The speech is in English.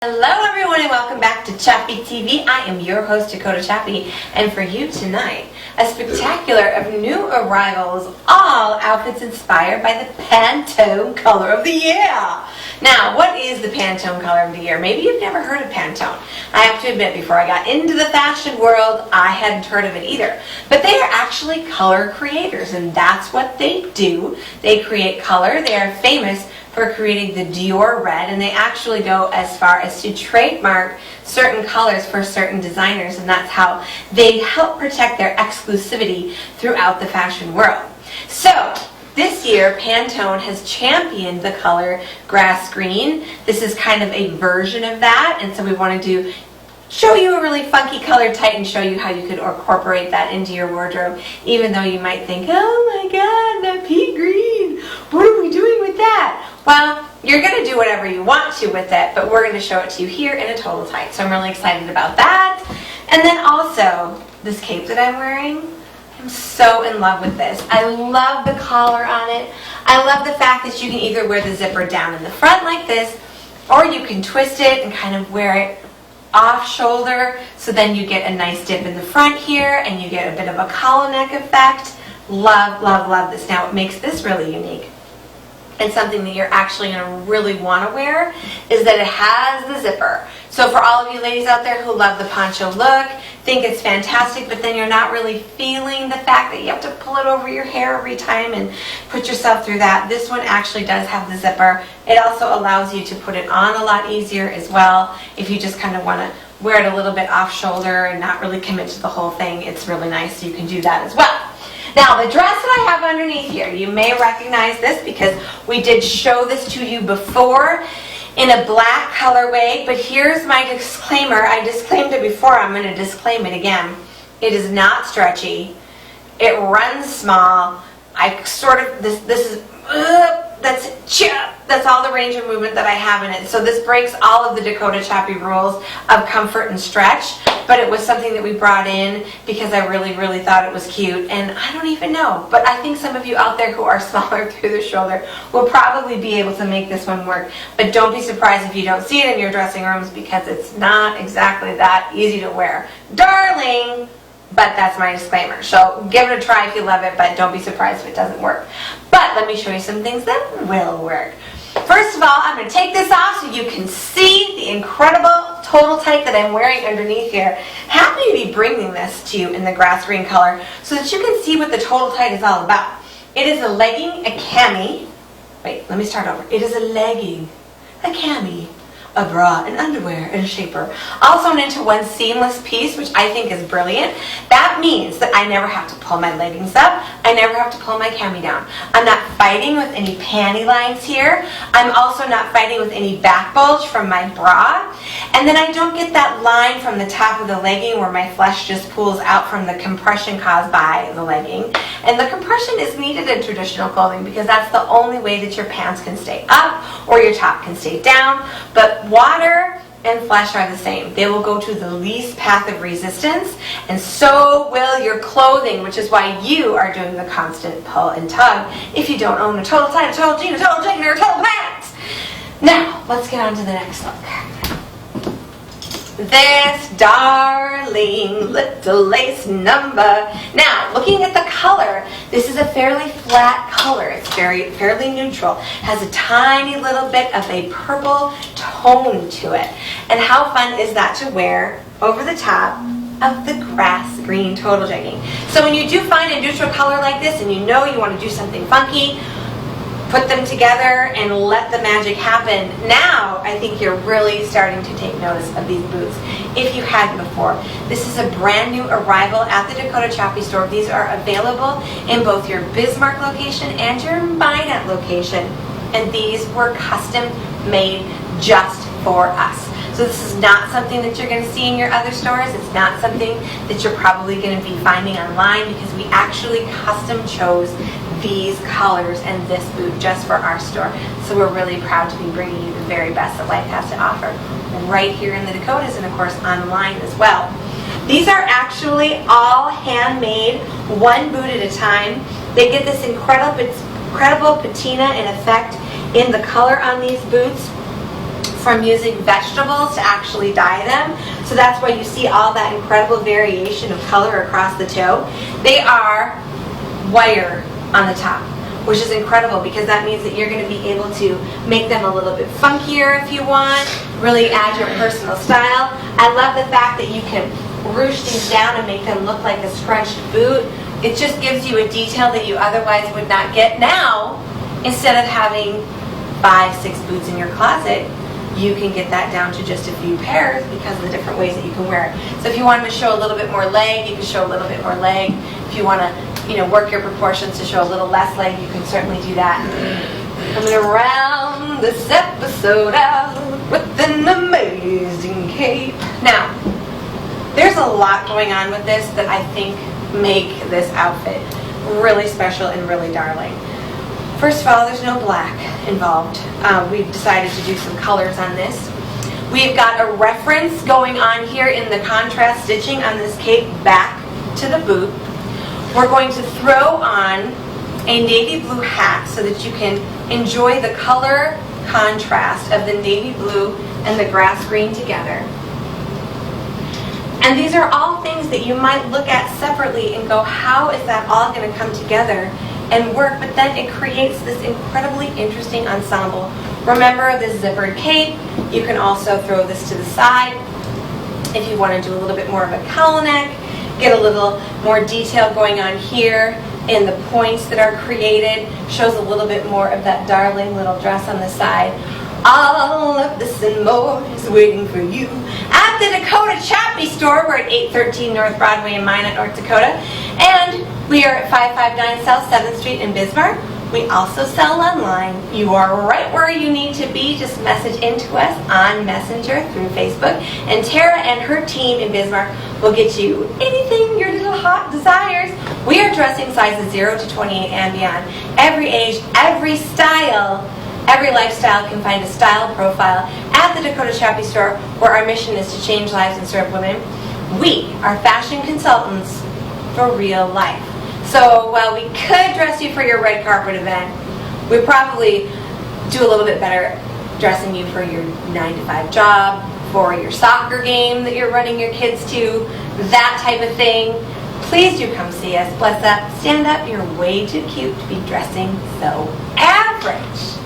Hello everyone and welcome back to Chappy TV. I am your host Dakota Chappy, and for you tonight, a spectacular of new arrivals, all outfits inspired by the Pantone color of the year. Now, what is the Pantone color of the year? Maybe you've never heard of Pantone. I have to admit, before I got into the fashion world, I hadn't heard of it either. But they are actually color creators, and that's what they do. They create color. They are famous for creating the Dior red, and they actually go as far as to trademark certain colors for certain designers, and that's how they help protect their exclusivity throughout the fashion world. So this year Pantone has championed the color grass green. This is kind of a version of that, and so we wanted to show you a really funky color type and show you how you could incorporate that into your wardrobe, even though you might think, oh my god, that pea green, what are we doing with that? Well, you're going to do whatever you want to with it, but we're going to show it to you here in a total tight. So I'm really excited about that. And then also, this cape that I'm wearing, I'm so in love with this. I love the collar on it. I love the fact that you can either wear the zipper down in the front like this, or you can twist it and kind of wear it off shoulder, so then you get a nice dip in the front here, and you get a bit of a collar neck effect. Love, love, love this. Now, what makes this really unique, and something that you're actually going to really want to wear, is that it has the zipper. So for all of you ladies out there who love the poncho look, think it's fantastic, but then you're not really feeling the fact that you have to pull it over your hair every time and put yourself through that, this one actually does have the zipper. It also allows you to put it on a lot easier as well. If you just kind of want to wear it a little bit off shoulder and not really commit to the whole thing, it's really nice, so you can do that as well. Now, the dress that I have underneath here, you may recognize this because we did show this to you before in a black colorway, but here's my disclaimer. I disclaimed it before, I'm going to disclaim it again. It is not stretchy. It runs small. I sort of, this is, that's all the range of movement that I have in it. So this breaks all of the Dakota Chappy rules of comfort and stretch, but it was something that we brought in because I really, really thought it was cute, and I don't even know, but I think some of you out there who are smaller through the shoulder will probably be able to make this one work, but don't be surprised if you don't see it in your dressing rooms because it's not exactly that easy to wear. Darling! But that's my disclaimer. So give it a try if you love it, but don't be surprised if it doesn't work. But let me show you some things that will work. First of all, I'm going to take this off so you can see the incredible total tight that I'm wearing underneath here. Happy to be bringing this to you in the grass green color so that you can see what the total tight is all about. It is a legging, a cami. Wait, let me start over. It is a legging, a cami, a bra, an underwear, and a shaper, all sewn into one seamless piece, which I think is brilliant. That means that I never have to pull my leggings up. I never have to pull my cami down. I'm not fighting with any panty lines here. I'm also not fighting with any back bulge from my bra. And then I don't get that line from the top of the legging where my flesh just pulls out from the compression caused by the legging. And the compression is needed in traditional clothing because that's the only way that your pants can stay up or your top can stay down. But water and flesh are the same. They will go to the least path of resistance, and so will your clothing, which is why you are doing the constant pull and tug if you don't own a total tie, a total jean, a total jacket, or a total pants. Now, let's get on to the next look. This darling little lace number. Now, looking at the color, this is a fairly flat color. It's fairly neutral. Has a tiny little bit of a purple tone to it. And how fun is that to wear over the top of the grass green total jegging? So when you do find a neutral color like this and you know you want to do something funky, put them together and let the magic happen. Now, I think you're really starting to take notice of these boots if you hadn't before. This is a brand new arrival at the Dakota Chappy store. These are available in both your Bismarck location and your Minot location. And these were custom made just for us. So this is not something that you're going to see in your other stores. It's not something that you're probably going to be finding online because we actually custom chose these colors and this boot just for our store. So we're really proud to be bringing you the very best that life has to offer right here in the Dakotas and of course online as well. These are actually all handmade, one boot at a time. They get this incredible patina and effect in the color on these boots. from using vegetables to actually dye them. So that's why you see all that incredible variation of color across the toe. They are wire on the top, which is incredible because that means that you're going to be able to make them a little bit funkier if you want, really add your personal style. I love the fact that you can ruche these down and make them look like a scrunched boot. It just gives you a detail that you otherwise would not get. Now, instead of having 5-6 boots in your closet, you can get that down to just a few pairs because of the different ways that you can wear it. So if you wanted to show a little bit more leg, you can show a little bit more leg. If you want to, work your proportions to show a little less leg, you can certainly do that. Coming around this episode out with an amazing cape. Now, there's a lot going on with this that I think make this outfit really special and really darling. First of all, there's no black involved. We've decided to do some colors on this. We've got a reference going on here in the contrast stitching on this cape back to the boot. We're going to throw on a navy blue hat so that you can enjoy the color contrast of the navy blue and the grass green together. And these are all things that you might look at separately and go, how is that all going to come together and work? But then it creates this incredibly interesting ensemble. Remember this zippered cape. You can also throw this to the side if you want to do a little bit more of a cowl neck, get a little more detail going on here in the points that are created. Shows a little bit more of that darling little dress on the side. All of this and more is waiting for you at the Dakota Chappy store. We're at 813 North Broadway in Minot, North Dakota. And we are at 559 South 7th Street in Bismarck. We also sell online. You are right where you need to be. Just message into us on Messenger through Facebook. And Tara and her team in Bismarck will get you anything your little heart desires. We are dressing sizes 0 to 28 and beyond. Every age, every style, every lifestyle can find a style profile at the Dakota Chappy store, where our mission is to change lives and serve women. We are fashion consultants for real life. So while we could dress you for your red carpet event, we probably do a little bit better dressing you for your 9-to-5 job, for your soccer game that you're running your kids to, that type of thing. Please do come see us. Bless up, stand up. You're way too cute to be dressing so average.